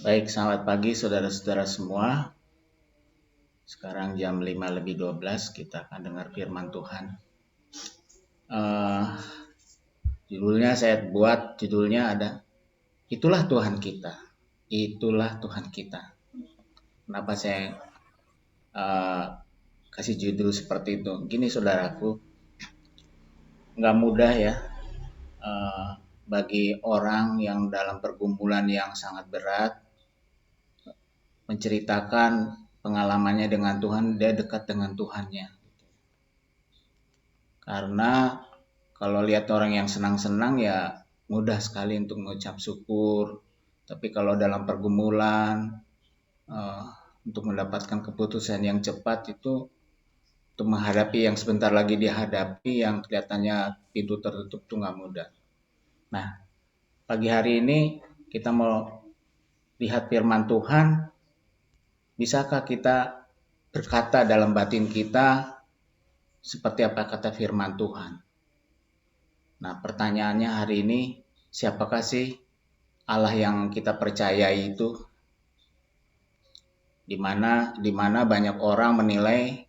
Baik, selamat pagi saudara-saudara semua. Sekarang jam 5:12 kita akan dengar firman Tuhan. Judulnya ada Itulah Tuhan kita. Itulah Tuhan kita. Kenapa saya kasih judul seperti itu? Gini saudaraku, nggak mudah ya bagi orang yang dalam pergumulan yang sangat berat menceritakan pengalamannya dengan Tuhan, dia dekat dengan Tuhannya. Karena kalau lihat orang yang senang-senang ya mudah sekali untuk mengucap syukur. Tapi kalau dalam pergumulan untuk mendapatkan keputusan yang cepat itu untuk menghadapi yang sebentar lagi dihadapi yang kelihatannya pintu tertutup itu nggak mudah. Nah, pagi hari ini kita mau lihat firman Tuhan. Bisakah kita berkata dalam batin kita seperti apa kata firman Tuhan? Nah, pertanyaannya hari ini, siapakah sih Allah yang kita percayai itu? Di mana banyak orang menilai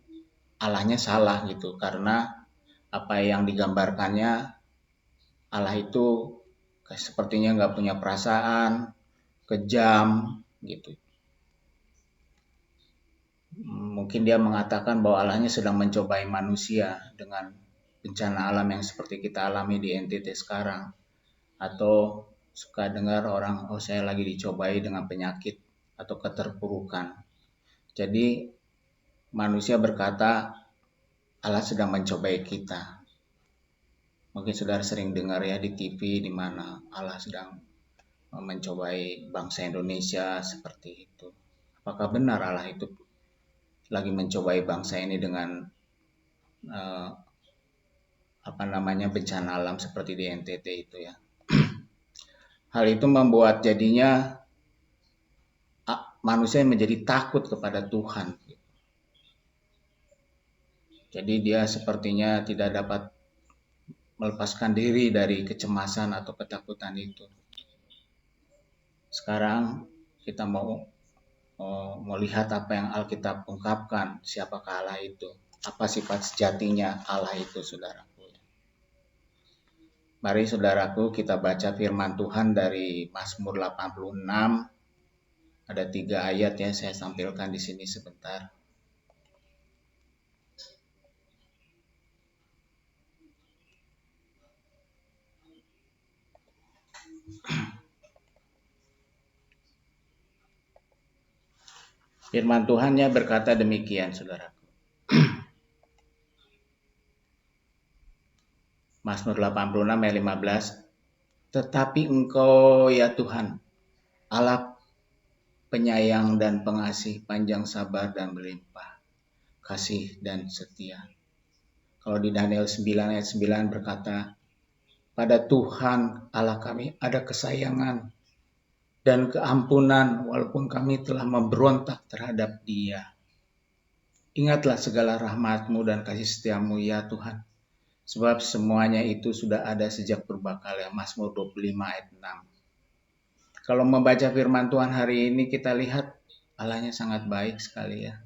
Allahnya salah gitu, karena apa yang digambarkannya Allah itu sepertinya nggak punya perasaan, kejam gitu. Mungkin dia mengatakan bahwa Allahnya sedang mencobai manusia dengan bencana alam yang seperti kita alami di NTT sekarang. Atau suka dengar orang, saya lagi dicobai dengan penyakit atau keterpurukan. Jadi manusia berkata Allah sedang mencobai kita. Mungkin saudara sering dengar ya di TV di mana Allah sedang mencobai bangsa Indonesia seperti itu. Apakah benar Allah itu lagi mencobai bangsa ini dengan bencana alam seperti di NTT itu ya? Hal itu membuat jadinya manusia menjadi takut kepada Tuhan. Jadi dia sepertinya tidak dapat melepaskan diri dari kecemasan atau ketakutan itu. Sekarang kita mau lihat apa yang Alkitab ungkapkan, siapakah Allah itu, apa sifat sejatinya Allah itu, saudaraku. Mari saudaraku kita baca firman Tuhan dari Mazmur 86. Ada 3 ayat ya, saya tampilkan di sini sebentar. Firman Tuhannya berkata demikian, saudaraku. Mazmur 86 ayat 15. Tetapi Engkau ya Tuhan, Allah penyayang dan pengasih, panjang sabar dan berlimpah kasih dan setia. Kalau di Daniel 9 ayat 9 berkata, pada Tuhan Allah kami ada kesayangan dan keampunan walaupun kami telah memberontak terhadap Dia. Ingatlah segala rahmat-Mu dan kasih setia-Mu ya Tuhan, sebab semuanya itu sudah ada sejak purbakala. Mazmur 25 ayat 6. Kalau membaca firman Tuhan hari ini kita lihat Allahnya sangat baik sekali ya.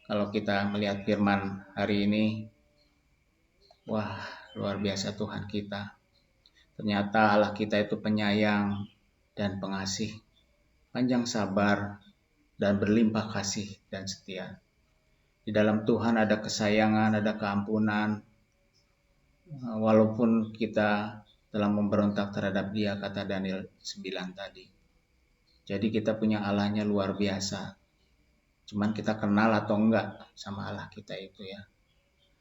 Kalau kita melihat firman hari ini, wah luar biasa Tuhan kita. Ternyata Allah kita itu penyayang dan pengasih, panjang sabar dan berlimpah kasih dan setia. Di dalam Tuhan ada kesayangan, ada keampunan, walaupun kita telah memberontak terhadap Dia, kata Daniel 9 tadi. Jadi kita punya Allahnya luar biasa. Cuman kita kenal atau enggak sama Allah kita itu ya.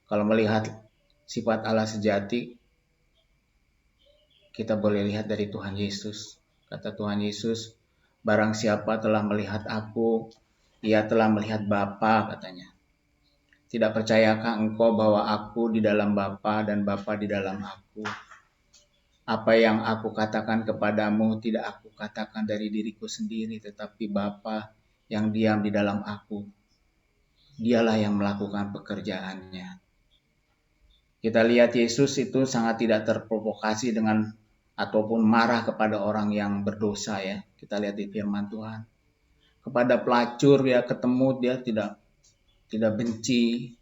Kalau melihat sifat Allah sejati, kita boleh lihat dari Tuhan Yesus. Kata Tuhan Yesus, barang siapa telah melihat aku, ia telah melihat Bapa, katanya. Tidak percayakah engkau bahwa aku di dalam Bapa dan Bapa di dalam aku? Apa yang aku katakan kepadamu tidak aku katakan dari diriku sendiri, tetapi Bapa yang diam di dalam aku, Dialah yang melakukan pekerjaannya. Kita lihat Yesus itu sangat tidak terprovokasi dengan ataupun marah kepada orang yang berdosa ya. Kita lihat di firman Tuhan. Kepada pelacur ya ketemu dia tidak benci.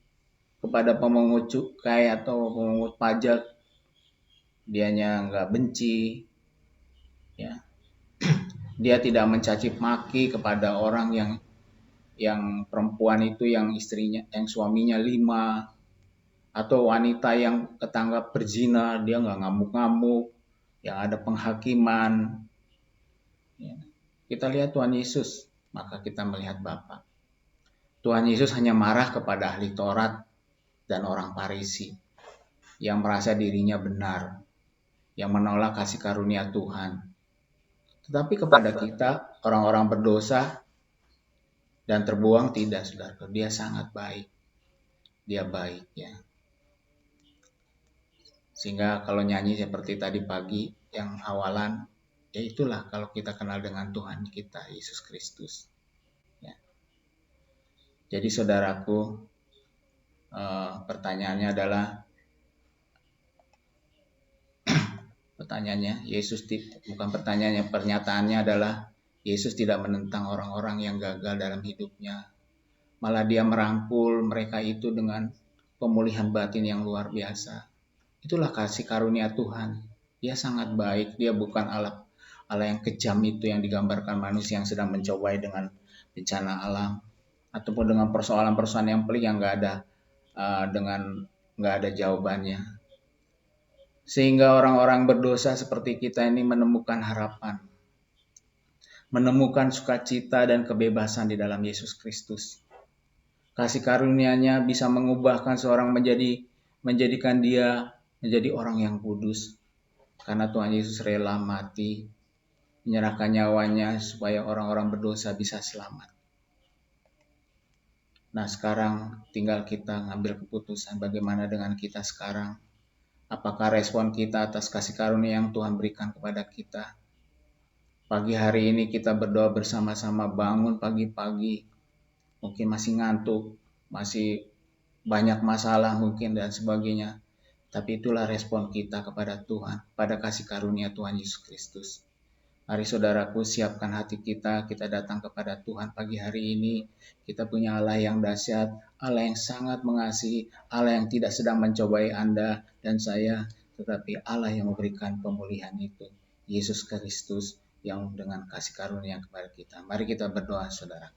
Kepada pemungut cukai atau pemungut pajak dianya nggak benci. Ya. Dia tidak mencaci maki kepada orang yang perempuan itu yang suaminya 5, atau wanita yang ketangkap berzina, dia nggak ngamuk-ngamuk, yang ada penghakiman. Ya. Kita lihat Tuhan Yesus, maka kita melihat Bapa. Tuhan Yesus hanya marah kepada ahli Taurat dan orang Farisi yang merasa dirinya benar, yang menolak kasih karunia Tuhan. Tetapi kepada kita, orang-orang berdosa dan terbuang, tidak, saudara. Dia sangat baik. Dia baik ya. Sehingga kalau nyanyi seperti tadi pagi yang awalan, ya itulah kalau kita kenal dengan Tuhan kita, Yesus Kristus. Ya. Jadi saudaraku, pertanyaannya adalah, pernyataannya adalah Yesus tidak menentang orang-orang yang gagal dalam hidupnya. Malah dia merangkul mereka itu dengan pemulihan batin yang luar biasa. Itulah kasih karunia Tuhan. Dia sangat baik, dia bukan Allah yang kejam itu yang digambarkan manusia yang sedang mencobai dengan bencana alam ataupun dengan persoalan-persoalan yang pelik yang nggak ada jawabannya. Sehingga orang-orang berdosa seperti kita ini menemukan harapan, menemukan sukacita dan kebebasan di dalam Yesus Kristus. Kasih karunia-Nya bisa mengubahkan seorang menjadikan dia menjadi orang yang kudus. Karena Tuhan Yesus rela mati, menyerahkan nyawanya supaya orang-orang berdosa bisa selamat. Nah, sekarang tinggal kita ngambil keputusan bagaimana dengan kita sekarang. Apakah respon kita atas kasih karunia yang Tuhan berikan kepada kita? Pagi hari ini kita berdoa bersama-sama, bangun pagi-pagi, mungkin masih ngantuk, masih banyak masalah mungkin dan sebagainya. Tapi itulah respon kita kepada Tuhan, pada kasih karunia Tuhan Yesus Kristus. Mari saudaraku, siapkan hati kita datang kepada Tuhan pagi hari ini. Kita punya Allah yang dahsyat, Allah yang sangat mengasihi, Allah yang tidak sedang mencobai Anda dan saya, tetapi Allah yang memberikan pemulihan itu. Yesus Kristus yang dengan kasih karunia kepada kita. Mari kita berdoa saudara.